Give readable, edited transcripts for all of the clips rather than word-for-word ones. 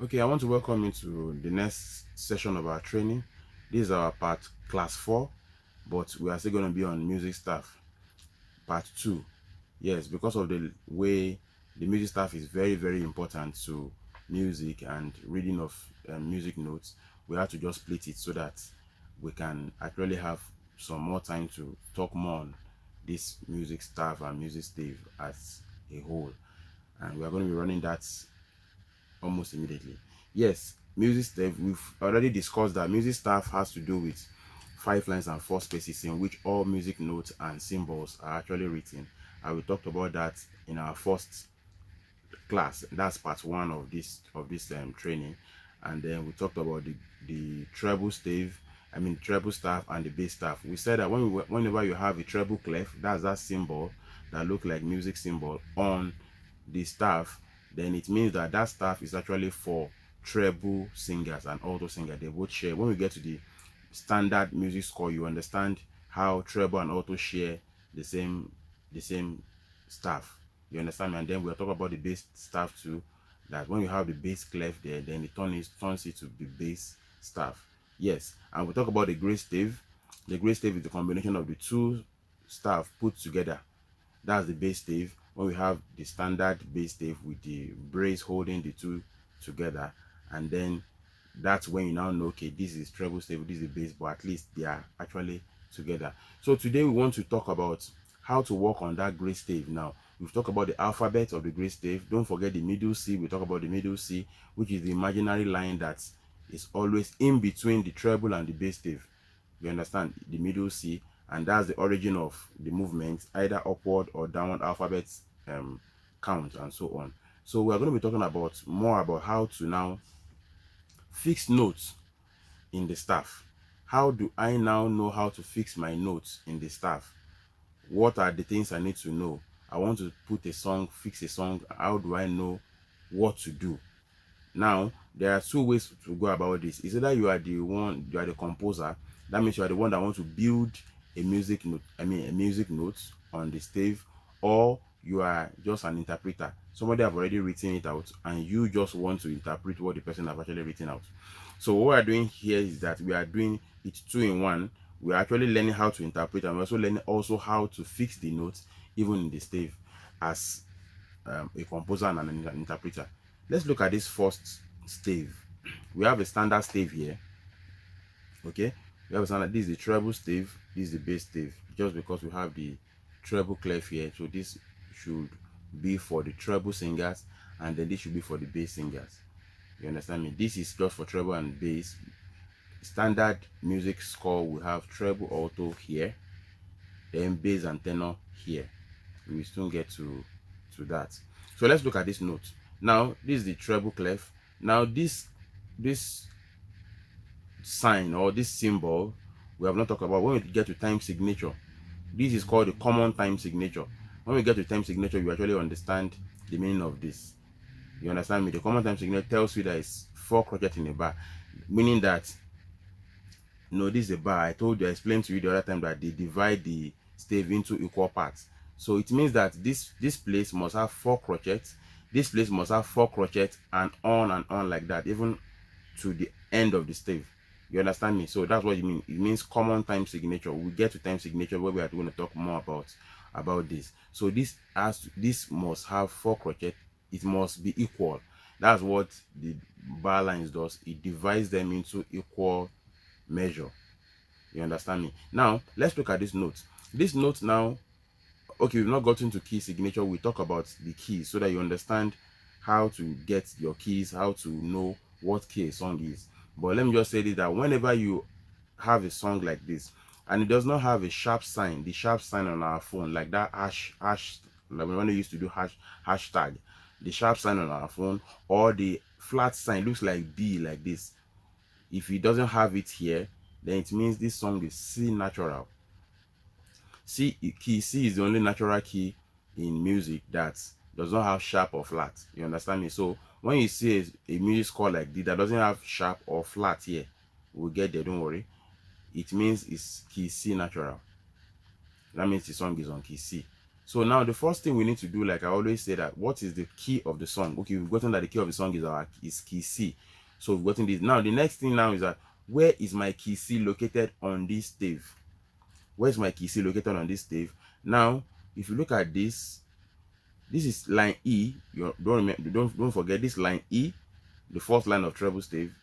Okay, I want to welcome you to the next session of our training. This is our part class 4, but we are still going to be on music staff part 2. Yes, because of the way the music staff is very important to music and reading of music notes, we have to just split it so that we can actually have some more time to talk more on this music staff and music stave as a whole. And we are going to be running that almost immediately. Yes, music staff, we've already discussed that music staff has to do with 5 lines and 4 spaces in which all music notes and symbols are actually written, and we talked about that in our first class. That's part 1 of this training. And then we talked about the treble stave, treble staff and the bass staff. We said that whenever you have a treble clef, that's that symbol that look like music symbol on the staff, then it means that that staff is actually for treble singers and alto singer. They both share. When we get to the standard music score, you understand how treble and alto share the same staff. You understand me? And then we'll talk about the bass staff too, that when you have the bass clef there, then it turns it to the bass staff. Yes, and we'll talk about the gray stave. The gray stave is the combination of the 2 staff put together. That's the bass stave. When we have the standard bass stave with the brace holding the 2 together, and then that's when you now know, okay, this is treble stave, this is bass, but at least they are actually together. So today we want to talk about how to work on that gray stave. Now we've talked about the alphabet of the gray stave. Don't forget the middle C. We talk about the middle C, which is the imaginary line that is always in between the treble and the bass stave. You understand, the middle C, and that's the origin of the movement, either upward or downward alphabets count and so on. So we're going to be talking more about how to now fix notes in the staff. How do I now know how to fix my notes in the staff? What are the things I need to know? I want to put a song, fix a song. How do I know what to do? Now, there are 2 ways to go about this. It's either you are the composer. That means you are the one that wants to build a music note, a music note on the stave, or you are just an interpreter. Somebody have already written it out and you just want to interpret what the person have actually written out. So what we are doing here is that we are doing it 2 in 1. We are actually learning how to interpret, and we're also learning how to fix the notes even in the stave as a composer and an interpreter. Let's look at this first stave. We have a standard stave here. Okay, we have a standard. This is the treble stave, this is the bass stave, just because we have the treble clef here. So this should be for the treble singers, and then this should be for the bass singers. You understand me? This is just for treble and bass. Standard music score, we have treble alto here, then bass and tenor here. We will soon get to that. So let's look at this note. Now this is the treble clef. Now this sign or this symbol we have not talked about. When we get to time signature, this is called the common time signature. When we get to time signature, you actually understand the meaning of this. You understand me? The common time signature tells you that it's 4 crotchets in a bar, meaning that this is a bar. I explained to you the other time that they divide the stave into equal parts. So it means that this place must have 4 crochets, this place must have 4 crochets, and on like that, even to the end of the stave. You understand me? So that's what it means. It means common time signature. We get to time signature where we are going to talk more about this. So this must have 4 crochets. It must be equal. That's what the bar lines does. It divides them into equal measure. You understand me? Now let's look at this note. This note now, okay, we've not gotten to key signature. We talk about the keys so that you understand how to get your keys, how to know what key a song is. But let me just say this, that whenever you have a song like this and it does not have a sharp sign, the sharp sign on our phone, like that hash, like when we used to do hashtag, the sharp sign on our phone, or the flat sign looks like B like this, if it doesn't have it here, then it means this song is C natural. Key C is the only natural key in music that does not have sharp or flat. You understand me? So when you see a music score like this that doesn't have sharp or flat here, we'll get there, don't worry. It means it's key C natural. That means the song is on key C. So now the first thing we need to do, like I always say, that what is the key of the song? Okay, we've gotten that the key of the song is key C. So we've gotten this. Now the next thing now is that, where is my key C located on this stave? Where's my key C located on this stave? Now, if you look at this is line E. You don't forget this line E, the fourth line of treble stave.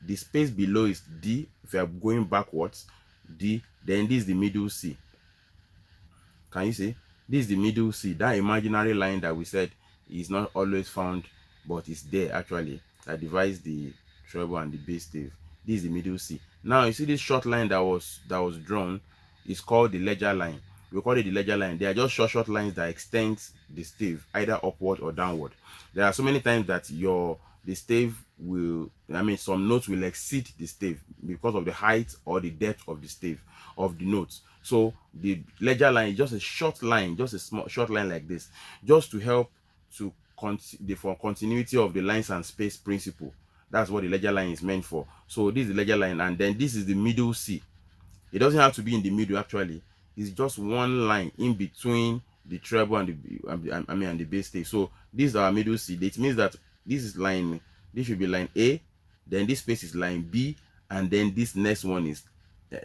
The space below is D. If you are going backwards, D. Then this is the middle C. Can you see? This is the middle C. That imaginary line that we said is not always found, but it's there actually, that divides the treble and the bass stave. This is the middle C. Now you see this short line that was drawn is called the ledger line. We call it the ledger line. They are just short lines that extend the stave either upward or downward. There are so many times that the stave will, some notes will exceed the stave because of the height or the depth of the stave of the notes. So the ledger line is just a short line, just a small short line like this, just to help to for continuity of the lines and space principle. That's what the ledger line is meant for. So this is the ledger line, and then this is the middle C. It doesn't have to be in the middle actually. It's just one line in between the treble and the bass stave. So this is our middle C. It means that this should be line A, then this space is line B, and then this next one is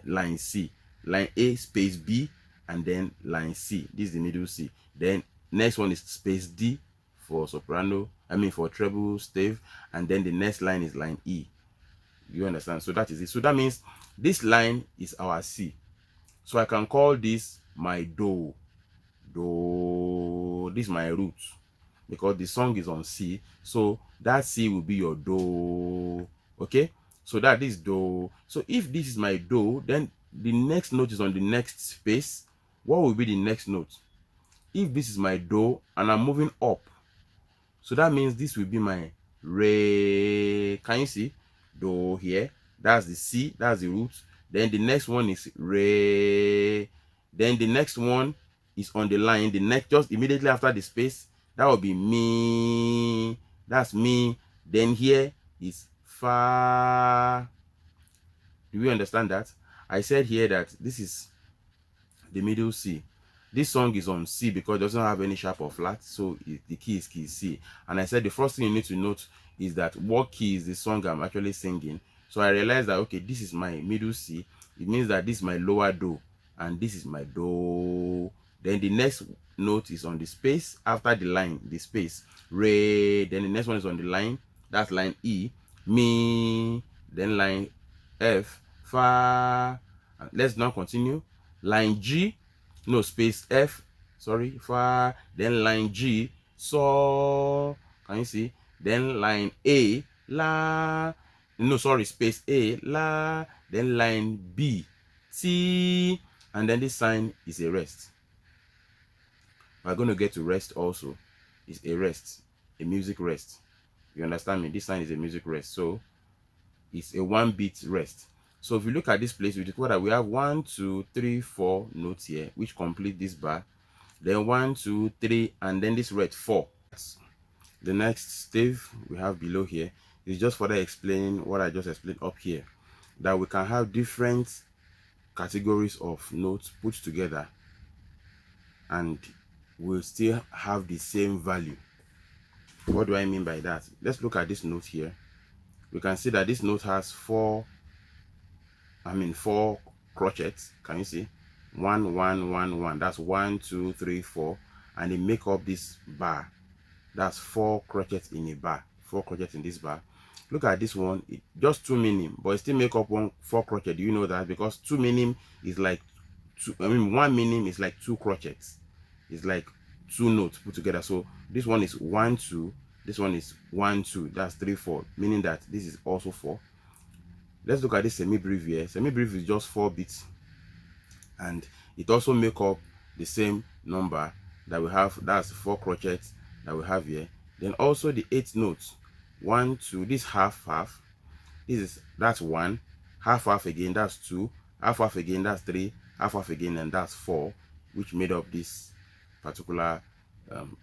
line C. Line A space B, and then line C. This is the middle C. Then next one is space D for soprano, for treble stave, and then the next line is line E. You understand? So that is it. So that means this line is our C. So I can call this my do. This is my root, because the song is on C. So that C will be your do. Okay? So that is do. So if this is my do, then the next note is on the next space. What will be the next note? If this is my do and I'm moving up, so that means this will be my re. Can you see? Do here. That's the C. That's the root. Then the next one is re. Then the next one is on the line. The next, just immediately after the space, that will be mi. That's mi. Then here is fa. Do we understand that? I said here that this is the middle C. This song is on C because it doesn't have any sharp or flat, so the key is key C. And I said the first thing you need to note is that what key is the song I'm actually singing. So I realized that, okay, this is my middle C. It means that this is my lower do, and this is my do. Then the next note is on the space after the line, the space, re. Then the next one is on the line, that's line E, mi. Then line F, fa. Let's now continue. Line G, no, space F, sorry, fa. Then line G, so. Can you see? Then line A, la. No, sorry, space A, la. Then line B, T. And then this sign is a rest. We're going to get to rest also. It's a rest, a music rest. You understand me? This sign is a music rest. So it's a 1 beat rest. So if you look at this place, we discover that we have 1, 2, 3, 4 notes here, which complete this bar. Then 1, 2, 3, and then this red 4. The next stave we have below here is just further explaining what I just explained up here, that we can have different categories of notes put together and we'll still have the same value. What do I mean by that? Let's look at this note here. We can see that this note has 4 crotchets. Can you see? 1, 1, 1, 1. That's 1, 2, 3, 4, and they make up this bar. That's 4 crotchets in a bar. 4 crotchets in this bar. Look at this one. Just 2 minim, but it still make up 4 crotchets. Do you know that? Because 2 minim is like 1 minim is like 2 crotchets. It's like 2 notes put together. So this one is 1, 2. This one is 1, 2. That's 3, 4. Meaning that this is also 4. Let's look at this semi-brief here. Semi-brief is just 4 beats, and it also make up the same number that we have. That's 4 crotchets that we have here. Then also the 8 notes. 1, 2. This half. That's 1. Half again. That's 2. Half again. That's 3. Half again, and that's 4, which made up this particular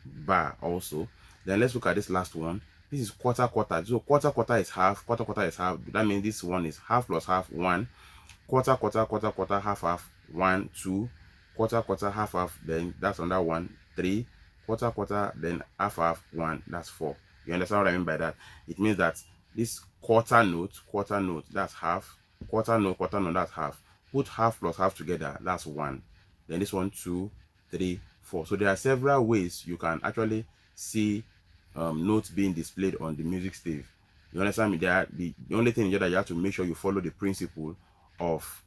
bar also. Then let's look at this last one. This is quarter. So quarter is half. Quarter is half. That means this one is half plus half, 1. Quarter, half, 1, 2. Quarter, half. Then that's another 1. 3, quarter quarter, then half half, 1, that's 4. You understand what I mean by that? It means that this quarter note, that's half, quarter note, that's half. Put half plus half together, that's 1. Then this one, 2, 3, 4. So there are several ways you can actually see notes being displayed on the music stave. You understand me? The only thing is that you have to make sure you follow the principle of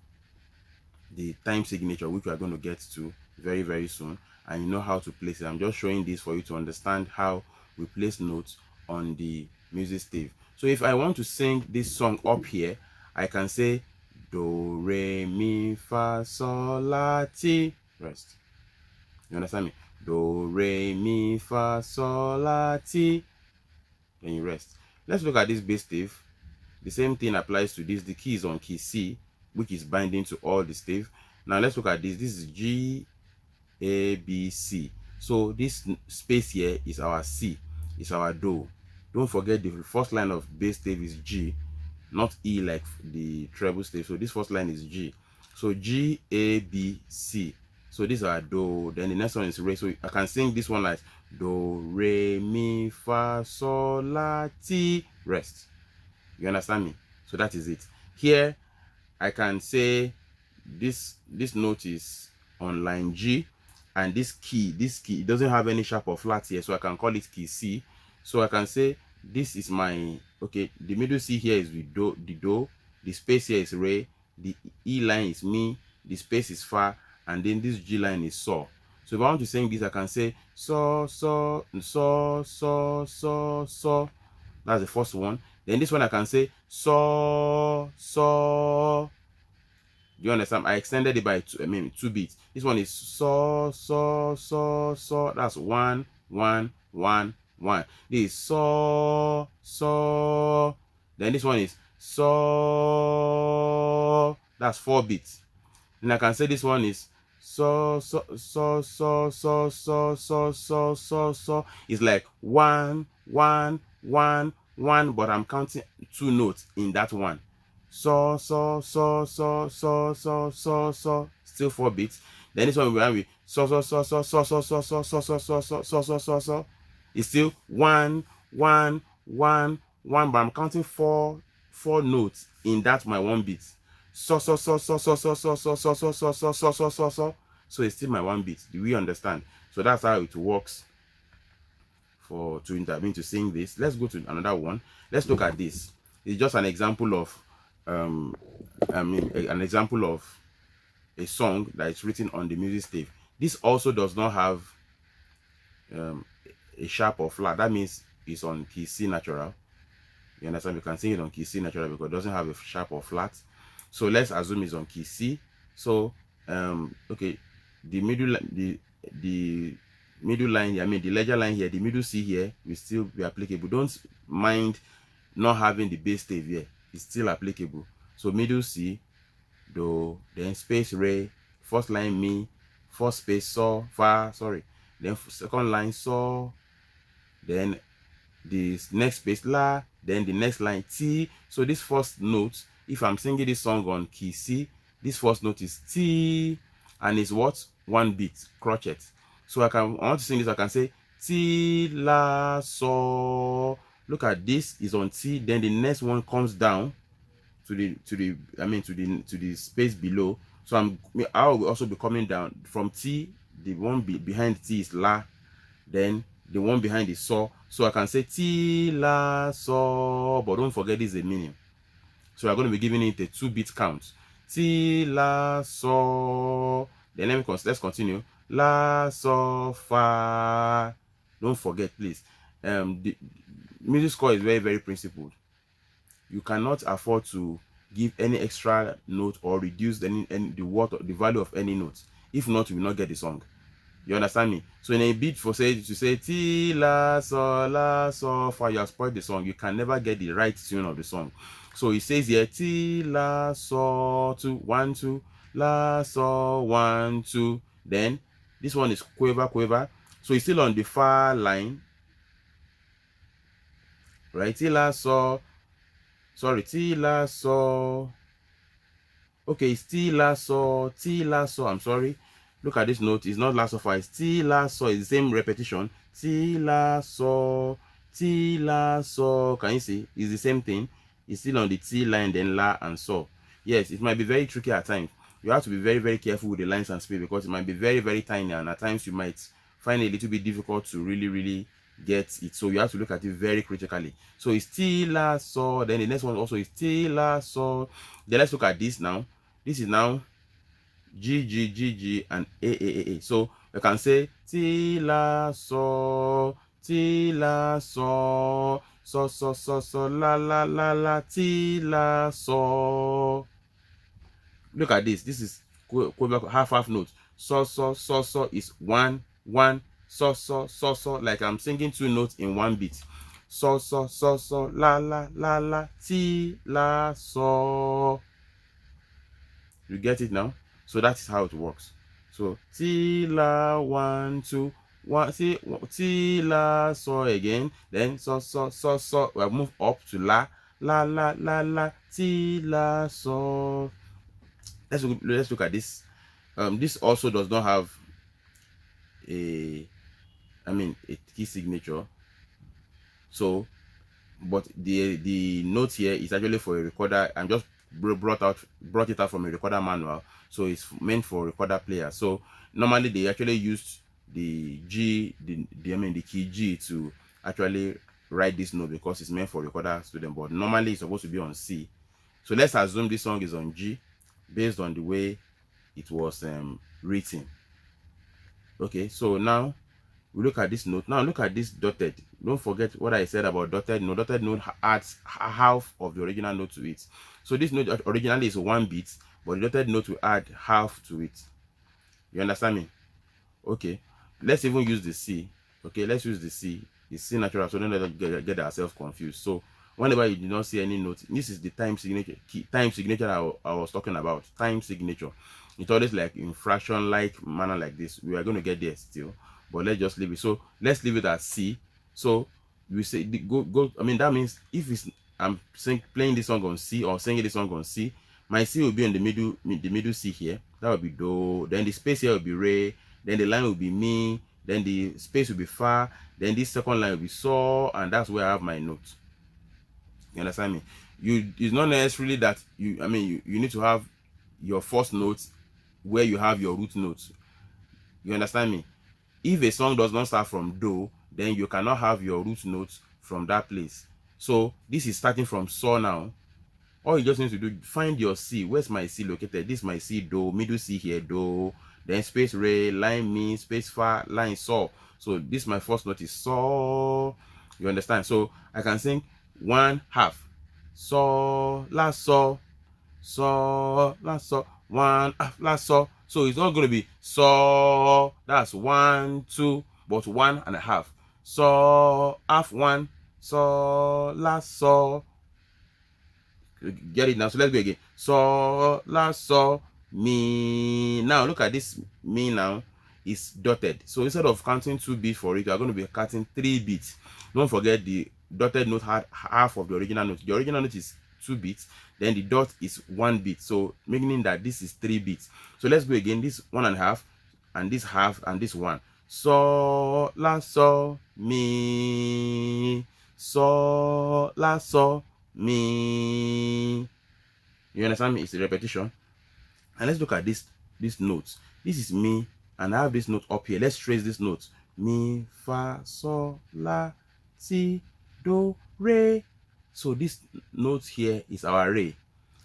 the time signature, which we are going to get to very, very soon, and you know how to place it. I'm just showing this for you to understand how we place notes on the music stave. So if I want to sing this song up here, I can say do, re, mi, fa, sol, la, ti, rest. You understand me? Do, re, mi, fa, sol, la, ti, then you rest. Let's look at this bass stave. The same thing applies to this. The key is on key C, which is binding to all the stave. Now let's look at this. This is G, A, B, C. So this space here is our C, is our do. Don't forget the first line of bass stave is G, not E like the treble stave. So this first line is G. So G, A, B, C. So these are do. Then the next one is re. So I can sing this one like do, re, mi, fa, sol, la, ti, rest. You understand me? So that is it. Here I can say this note is on line G, and this key it doesn't have any sharp or flat here, so I can call it key C. So I can say this is my, okay, the middle C here is the do, the space here is re, the E line is mi, the space is fa, and then this G line is so. So if I want to sing this, I can say so, so, so, so, so, so. That's the first one. Then this one I can say so, so. Do you understand? I extended it by 2 beats. This one is so, so, so, so. That's 1, 1, 1, 1. This is so, so. Then this one is so. That's 4 beats. Then I can say this one is so, so, so, so, so, so, so, so, so, so. It's like 1, 1, 1, 1, but I'm counting 2 notes in that one. So, so, so, so, so, so, so, so. Still 4 beats. Then this one we have with so, so, so, so, so, so, so, so, so, so, so, so, so, so, so, so. It's still 1, 1, 1, 1, but I'm counting 4 notes in that my 1 beat. So, so, so, so, so, so, so, so, so, so, so, so, so, so, so, so. So it's still my 1 beat. Do we understand? So that's how it works to intervene to sing this. Let's go to another one. Let's look at this. It's just an example of an example of a song that is written on the music stave. This also does not have a sharp or flat. That means it's on key C natural. You understand? We can sing it on key C natural because it doesn't have a sharp or flat. So let's assume it's on key C. So okay, the middle line here, the ledger line here, the middle C here will still be applicable. Don't mind not having the bass stave here. It's still applicable. So middle C, do, then space re, first line mi, first space so, fa, sorry, then second line so, then this next space la, then the next line ti. So this first note, if I'm singing this song on key C, this first note is ti, and it's what? 1 beat, crochet. So I want to sing this, I can say ti, la, so. Look at this, is on T, then the next one comes down to the space below. So I will also be coming down from T. The one behind T is la, then the one behind is so. So I can say ti, la, so, but don't forget this is a meaning. So we're going to be giving it a 2-beat count. Ti, la, so. Then let's continue. La, so, fa. Don't forget, please. The music score is very, very principled. You cannot afford to give any extra note or reduce the value of any note. If not, you will not get the song. You understand me? So in a bid to say ti, la, so, fa, you have spoiled the song. You can never get the right tune of the song. So it says here ti, la, so, 2, 1, 2, la, so, 1, 2. Then this one is quiver. So it's still on the fa line, right? Ti, la, so, sorry, ti, la, so. Okay, it's ti, la, so, I'm sorry. Look at this note. It's not la, so, fa. It's ti, la, so. It's the same repetition. Ti, la, so. Ti, la, so. Can you see? It's the same thing. It's still on the T line, then la and so. Yes, it might be very tricky at times. You have to be very, very careful with the lines and space, because it might be very, very tiny, and at times you might find it a little bit difficult to really, really get it. So you have to look at it very critically. So it's ti, la, so. Then the next one also is ti, la, so. Then let's look at this now. This is now G, G, G, G, and A, A, A, A. So you can say ti, la, so, ti, la, so, so, so, so, so, la, la, la, la, ti, la, so. Look at this. This is half note. So, so, so, so is 1, 1, so, so, so, so, like I'm singing 2 notes in 1 beat. So, so, so, so, la, la, la, la, ti, la, so. You get it now? So that is how it works. So ti, la, 1, 2, 1, see, ti, la, so again, then so, so, so, so. We'll move up to la, la, la, la, la, ti, la, so. Let's look at this. This also does not have a key signature. So, but the note here is actually for a recorder. I'm just brought it out from a recorder manual, so it's meant for recorder player. So normally they actually use the G, the key G to actually write this note, because it's meant for recorder student, but normally it's supposed to be on C. So let's assume this song is on G based on the way it was written. Okay, so now we look at this note. Now look at this dotted. Don't forget what I said about dotted note. Dotted note adds half of the original note to it. So this note originally is 1 beat, but the dotted note will add half to it. You understand me? Okay, let's even use the C. Okay, let's use the C. It's C natural, so don't get ourselves confused. So whenever you do not see any note, this is the time signature. Time signature I was talking about. Time signature. It's always like in fraction like manner like this. We are going to get there still, but let's just leave it. So let's leave it as C. So we say go. I mean, that means if it's playing this song on C or singing this song on C, my C will be in the middle C here. That will be do. Then the space here will be re. Then the line will be mi. Then the space will be fa. Then this second line will be so, and that's where I have my note. You understand me? It's not necessarily that you need to have your first note where you have your root notes. You understand me? If a song does not start from do, then you cannot have your root notes from that place. So this is starting from so now. All you just need to do, find your C. Where's my C located? This is my C, do, middle C here, do, then space re, line mi, space fa, line so. So this my first note is so. You understand? So I can sing 1/2. So, la, so, la, so, 1/2, la, so. So it's not going to be so, that's 1, 2, but 1.5. So, half 1, so, la, so. Get it now? So let's go again. So, la, so, mi. Now look at this mi now. Is dotted. So instead of counting 2 beats for it, you are going to be counting 3 beats. Don't forget the dotted note had half of the original note. The original note is 2 beats, then the dot is 1 beat. So meaning that this is 3 beats. So let's go again. This 1.5, and this half, and this 1. So, la, so, mi. So, la, so, mi. You understand me? It's a repetition. And let's look at this notes. This is mi, and I have this note up here. Let's trace this note. Mi, fa, so, la, si, do, re. So this note here is our re.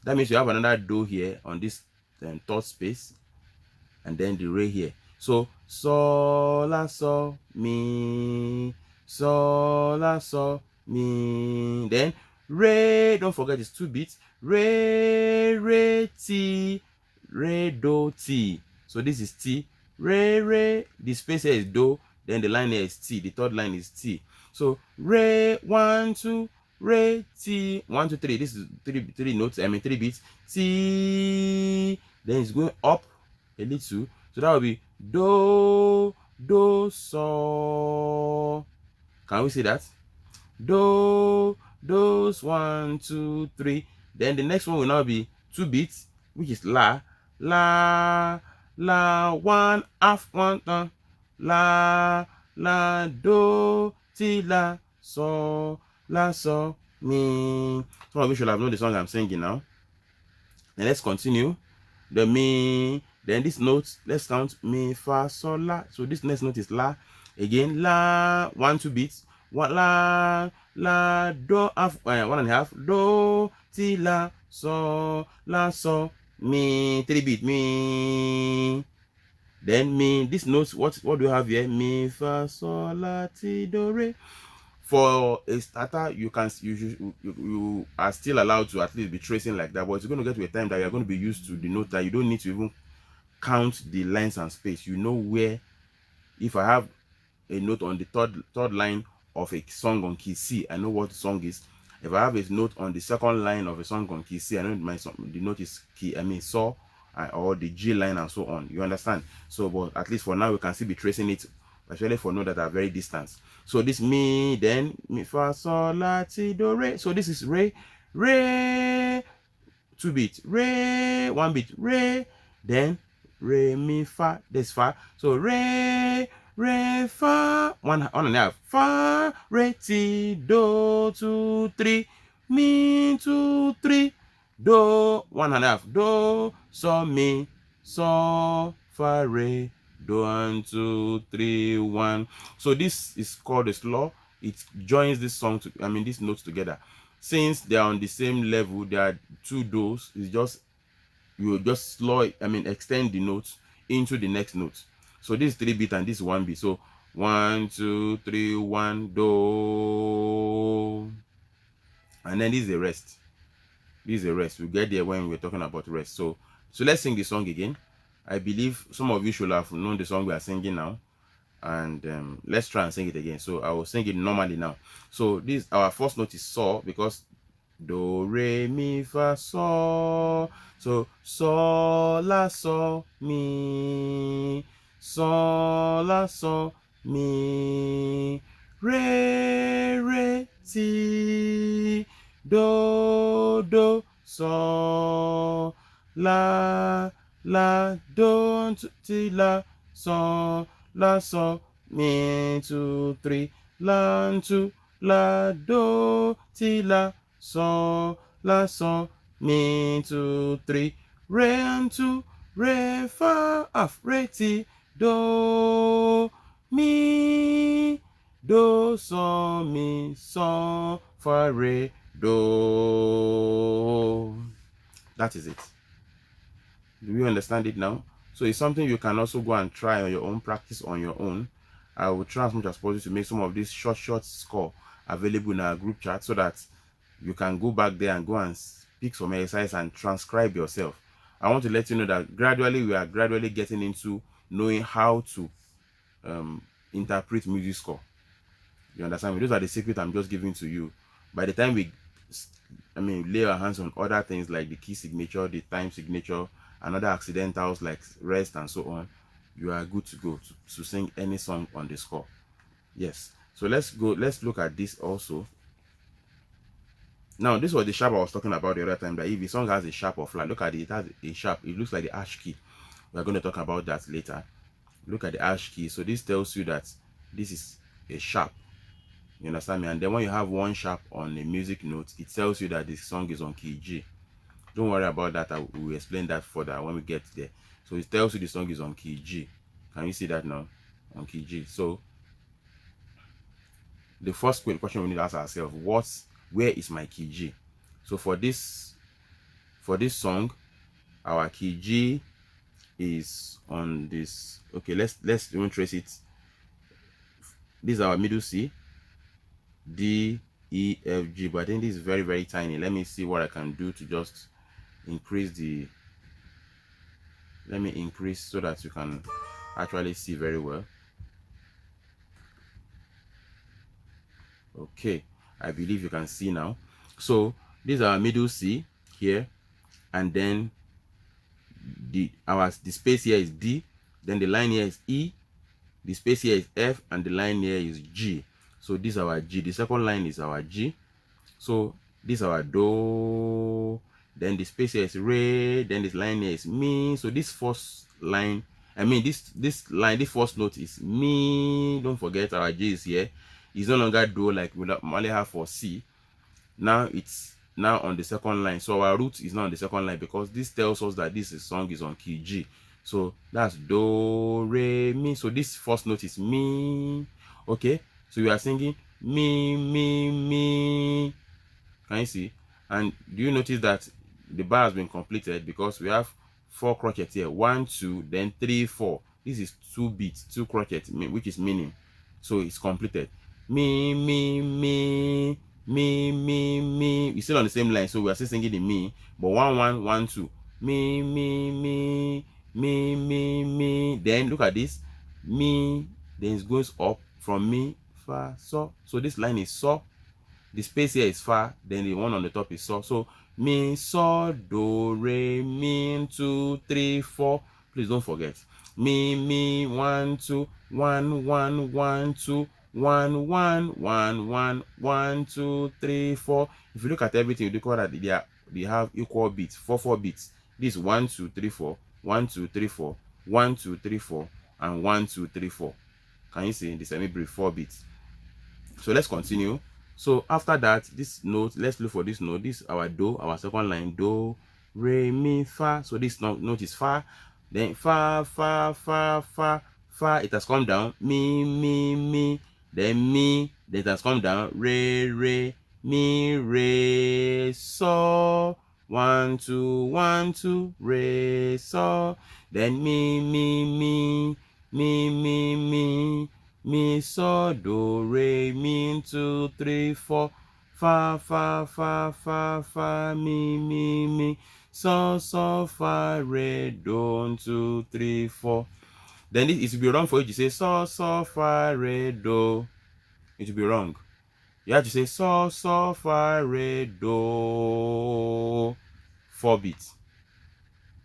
That means you have another do here on this third space, and then the re here. So la, so, mi, so, la, so, mi. Then re, don't forget it's 2 beats. Re, ti, re, do, ti. So this is ti. Re. The space here is do. Then the line here is ti. The third line is ti. So re, 1, 2, re, ti. 1, 2, 3. This is 3 notes. 3 beats. Ti. Then it's going up a little. So that will be do, so. Can we see that? Do, 1, 2, 3. Then the next one will now be 2 beats, which is la, la, 1/2, 1 la, la, do, ti, la, so, mi. Some of you should have known the song I'm singing now. Then let's continue. The mi, then this note, let's count mi, fa, sol, la. So this next note is la. Again, la, 1 2 beats. One la, la, do, 1.5, do, ti, la, so, mi, 3 beat, mi. Then mi, this note, what do you have here? Mi, fa, sol, la, ti, do, re. For a starter, you are still allowed to at least be tracing like that, but it's going to get to a time that you're going to be used to the note that you don't need to even count the lines and space. You know where, if I have a note on the third line of a song on key C, I know what the song is. If I have a note on the second line of a song on key C, I know the note is key, so, or the G line and so on. You understand? So, but at least for now, we can still be tracing it, especially for notes that are very distant. So this mi, then mi, fa, sol, la, ti, do, re. So this is re, 2 beat, re, 1 beat, re, then re, mi, fa, this fa. So re, fa, 1.5, fa, re, ti, do, 2 3, mi, 2 3, do, 1.5, do, so, mi, so, fa, re, do, 1 2 3 1. So this is called a slur. It joins this song to, these notes together. Since they are on the same level, there are 2 do's. It's just, you just slur, extend the notes into the next note. So this is 3 beat and this is 1 beat. So 1 2 3 1 do, and then this is the rest. This is the rest. We'll get there when we're talking about rest. So let's sing the song again. I believe some of you should have known the song we are singing now, and let's try and sing it again. So I will sing it normally now. So this, our first note is so, because do, re, mi, fa, so. So so, la, so, mi, so, la, so, mi, re, ti, do, so, la, do, ti, la, so, mi, 2 3, la, 2, la, do, ti, la, so, mi, 2 3, re, and 2, re, fa, re, ti, do, mi, do, so, mi, so, fa, re, do. That is it. Do you understand it now? So it's something you can also go and try on your own, practice on your own. I will try as much as possible to make some of these short score available in our group chat, so that you can go back there and go and pick some exercise and transcribe yourself. I want to let you know that we are gradually getting into knowing how to interpret music score. You understand me? Those are the secrets I'm just giving to you. By the time we lay our hands on other things like the key signature, the time signature, and other accidentals like rest and so on, you are good to go to sing any song on the score. Yes. So let's look at this also. Now, this was the sharp I was talking about the other time, that if the song has a sharp or flat, look at it, it has a sharp, it looks like the ash key. We're going to talk about that later. Look at the ash key. So this tells you that this is a sharp. You understand me? And then when you have one sharp on a music note, it tells you that this song is on key G. Don't worry about that. I will explain that further when we get there. So it tells you the song is on key G. Can you see that now? On key G. So the first question we need to ask ourselves, where is my key G? So for this song, our key G is on this. Okay, let's even trace it. This is our middle C, D, E, F, G, but I think this is very, very tiny. Let me see what I can do to just increase so that you can actually see very well. Okay, I believe you can see now. So this is our middle C here, and then the space here is D, then the line here is E, the space here is F, and the line here is G. So this is our G. The second line is our G. So this is our do, then the space here is re, then this line here is mi. So this first line, I mean this line, this first note is mi. Don't forget our J is here. It's no longer do like we normally have for C. Now it's now on the second line. So our root is now on the second line because this tells us that this song is on key G. So that's do, re, mi. So this first note is mi. Okay, so we are singing mi, mi, mi. Can you see? And do you notice that the bar has been completed because we have 4 crochets here? 1, 2, then 3, 4. This is 2 beats, 2 crochets, which is meaning. So it's completed. Mi, mi, mi, mi, mi, mi. We're still on the same line, so we are still singing the mi, but 1, 1, 1, 2. Mi, mi, mi, mi, mi, mi. Then look at this. Mi, then it goes up from mi, fa, so. So this line is so. The space here is fa, then the one on the top is so. So mi, so, do, re, mi, 2, 3, 4. Please don't forget. Mi, mi, 1, 2, 1, 1, 1, 2, 1, 1, 1, 1, 1, 2, 3, 4. If you look at everything, you discover that they have equal beats, 4 beats. This 1, 2, 3, 4, 1, 2, 3, 4, 1, 2, 3, 4, and 1, 2, 3, 4. Can you see the semi-brief 4 beats? So let's continue. So after that, this note, let's look for this note. This is our do, our second line, do, re, mi, fa. So this note is fa. Then fa, fa, fa, fa, fa. It has come down. Mi, mi, mi. Then mi. Then it has come down. Re, re, mi, re, so. 1, 2, 1, 2, re, so. Then mi, mi, mi, mi, mi, mi. Mi, so, do, re, mi, 2, 3, 4, fa, fa, fa, fa, fa, mi, mi, mi, so, so, fa, re, do, 1, 2, 3, 4. Then it will be wrong for you to say so, so, fa, re, do. It will be wrong. You have to say so, so, fa, re, do. 4 beats.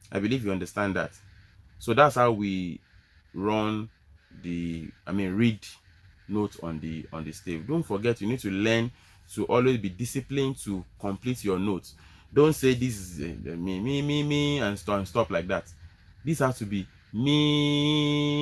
I believe you understand that. So that's how we run read notes on the stave. Don't forget, you need to learn to always be disciplined to complete your notes. Don't say this is me and stop like that. This has to be me.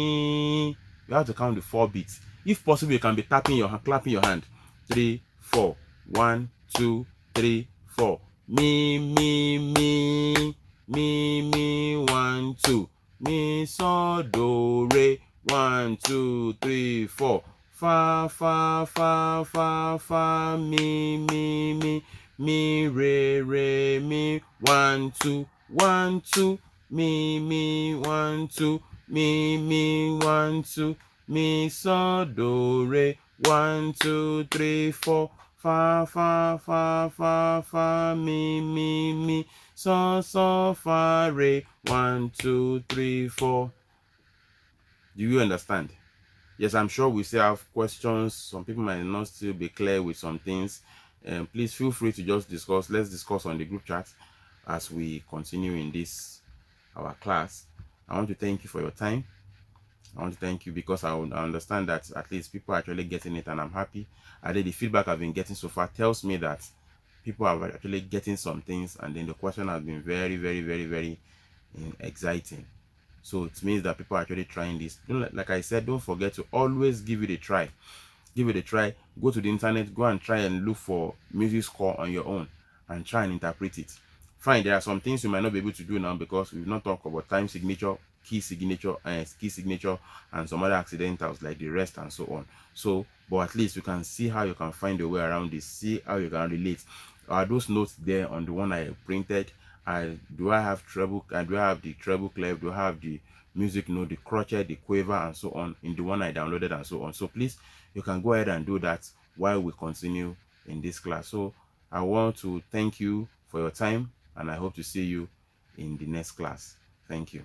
You have to count the 4 beats. If possible, you can be clapping your hand. 3, 4, 1, 2, 3, 4. Me, me, me, me, me, 1, 2. Mi, so, do, re, 1, 2, 3, 4. Fa, fa, fa, fa, fa, mi, mi, mi, mi, re, re, mi, 1, 2, 1, 2, mi, mi, 1, 2, mi, mi, 1, 2, mi, so, do, re, 1, 2, 3, 4. Fa, fa, fa, fa, fa, mi, mi, mi, so, so, fa, re, 1, 2, 3, 4. Do you understand? Yes, I'm sure we still have questions. Some people might not still be clear with some things. Please feel free to just discuss. Let's discuss on the group chat as we continue in this our class. I want to thank you for your time. I want to thank you because I understand that at least people are actually getting it, and I'm happy. I think the feedback I've been getting so far tells me that people are actually getting some things, and then the question has been very, very, very, very exciting. So it means that people are actually trying this. Like I said, don't forget to always give it a try. Give it a try. Go to the internet, go and try and look for music score on your own and try and interpret it. Fine, there are some things you might not be able to do now because we've not talked about time signature, key signature, and some other accidentals like the rest and so on. So, but at least you can see how you can find a way around this, see how you can relate. Are those notes there on the one I printed? Do I have treble? Do I have the treble clef? Do I have the music note, the crochet, the quiver, and so on in the one I downloaded and so on? So please, you can go ahead and do that while we continue in this class. So I want to thank you for your time, and I hope to see you in the next class. Thank you.